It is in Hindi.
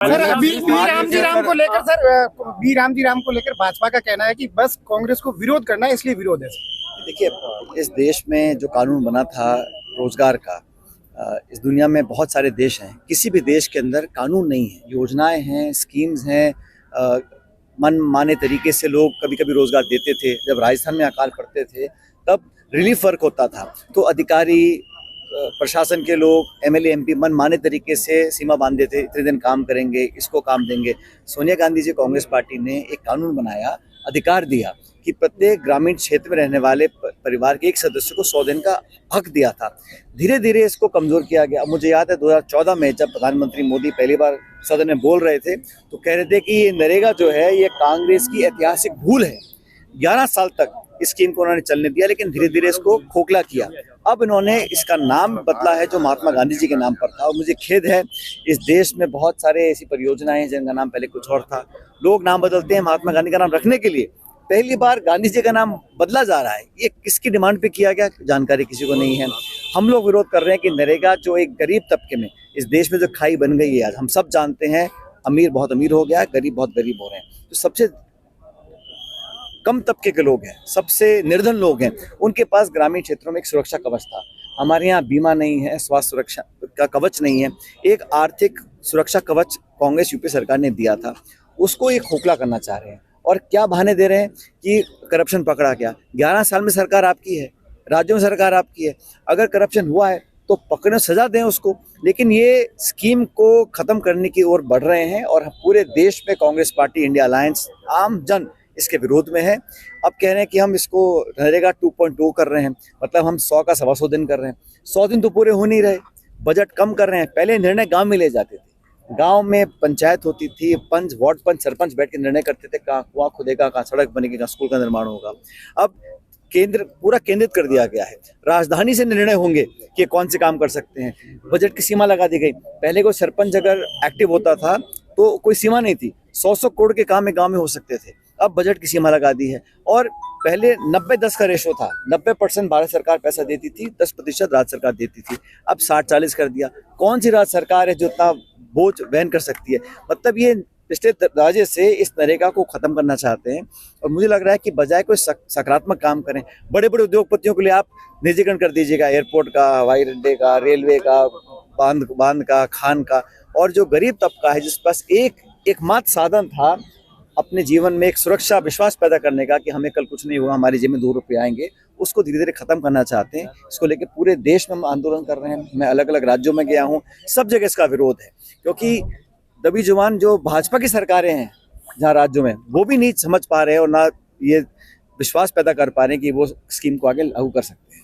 सर बी राम जी राम को लेकर भाजपा का कहना है कि बस कांग्रेस को विरोध करना है, इसलिए विरोध है। देखिए, इस देश में जो कानून बना था रोजगार का, इस दुनिया में बहुत सारे देश हैं, किसी भी देश के अंदर कानून नहीं है, योजनाएं हैं, स्कीम्स हैं। मन माने तरीके से लोग कभी कभी रोजगार देते थे। जब राजस्थान में अकाल पड़ते थे तब रिलीफ वर्क होता था, तो अधिकारी, प्रशासन के लोग, एमएलए एमपी मन माने तरीके से सीमा बांधते थे, इतने दिन काम करेंगे, इसको काम देंगे। सोनिया गांधी जी कांग्रेस पार्टी ने एक कानून बनाया, अधिकार दिया कि प्रत्येक ग्रामीण क्षेत्र में रहने वाले परिवार के एक सदस्य को 100 दिन का हक दिया था। धीरे धीरे इसको कमजोर किया गया। मुझे याद है 2014 में जब प्रधानमंत्री मोदी पहली बार सदन में बोल रहे थे तो कह रहे थे कि ये नरेगा जो है ये कांग्रेस की ऐतिहासिक भूल है। 11 साल तक इस स्कीम को उन्होंने चलने दिया, लेकिन धीरे धीरे इसको खोखला किया। अब इन्होंने इसका नाम बदला है जो महात्मा गांधी जी के नाम पर था, और मुझे खेद है, इस देश में बहुत सारे ऐसी परियोजनाएं हैं जिनका नाम पहले कुछ और था। लोग नाम बदलते हैं महात्मा गांधी का नाम रखने के लिए, पहली बार गांधी जी का नाम बदला जा रहा है। ये किसकी डिमांड पे किया गया, जानकारी किसी को नहीं है। हम लोग विरोध कर रहे हैं कि नरेगा जो एक गरीब तबके में इस देश में जो खाई बन गई है, आज हम सब जानते हैं, अमीर बहुत अमीर हो गया, गरीब बहुत गरीब हो रहे हैं। तो सबसे कम तबके के लोग हैं, सबसे निर्धन लोग हैं, उनके पास ग्रामीण क्षेत्रों में एक सुरक्षा कवच था। हमारे यहाँ बीमा नहीं है, स्वास्थ्य सुरक्षा का कवच नहीं है। एक आर्थिक सुरक्षा कवच कांग्रेस यूपी सरकार ने दिया था, उसको ये खोखला करना चाह रहे हैं। और क्या बहाने दे रहे हैं कि करप्शन पकड़ा गया। 11 साल में सरकार आपकी है, राज्यों में सरकार आपकी है, अगर करप्शन हुआ है तो पकड़ने सजा दें उसको। लेकिन ये स्कीम को खत्म करने की ओर बढ़ रहे हैं, और पूरे देश में कांग्रेस पार्टी, इंडिया अलायंस, आम जन इसके विरोध में है। अब कह रहे हैं कि हम इसको नरेगा 2.2 कर रहे हैं, मतलब हम 100 का 125 दिन कर रहे हैं। 100 दिन तो पूरे हो नहीं रहे, बजट कम कर रहे हैं। पहले निर्णय गांव में ले जाते थे, गांव में पंचायत होती थी, पंच, वार्ड पंच, सरपंच बैठ के निर्णय करते थे, कहाँ कुआं खुदेगा, कहाँ सड़क बनेगी, कहाँ स्कूल का निर्माण होगा। अब केंद्र पूरा केंद्रित कर दिया गया है, राजधानी से निर्णय होंगे कि कौन से काम कर सकते हैं। बजट की सीमा लगा दी गई। पहले कोई सरपंच अगर एक्टिव होता था तो कोई सीमा नहीं थी, 100 करोड़ के काम में गांव में हो सकते थे। अब बजट की सीमा लगा दी है। और पहले 90-10 का रेशो था, 90% भारत सरकार पैसा देती थी, 10% राज्य सरकार देती थी। अब 60-40 कर दिया। कौन सी राज्य सरकार है जो इतना बोझ वहन कर सकती है? मतलब ये पिछले राज्य से इस नरेगा को खत्म करना चाहते हैं। और मुझे लग रहा है कि बजाय कोई सकारात्मक काम करें, बड़े बड़े उद्योगपतियों के लिए आप निजीकरण कर दीजिएगा, एयरपोर्ट का, हवाई अड्डे का, रेलवे का, बांध का, खान का। और जो गरीब तबका है, जिसके पास एकमात्र साधन था अपने जीवन में एक सुरक्षा, विश्वास पैदा करने का कि हमें कल कुछ नहीं हुआ, हमारी जेब में 2 रुपये आएंगे, उसको धीरे धीरे खत्म करना चाहते हैं। इसको लेकर पूरे देश में हम आंदोलन कर रहे हैं। मैं अलग अलग राज्यों में गया हूँ, सब जगह इसका विरोध है, क्योंकि दबी जुबान जो भाजपा की सरकारें हैं जहाँ राज्यों में, वो भी नहीं समझ पा रहे हैं और ना ये विश्वास पैदा कर पा रहे हैं कि वो स्कीम को आगे लागू कर सकते हैं।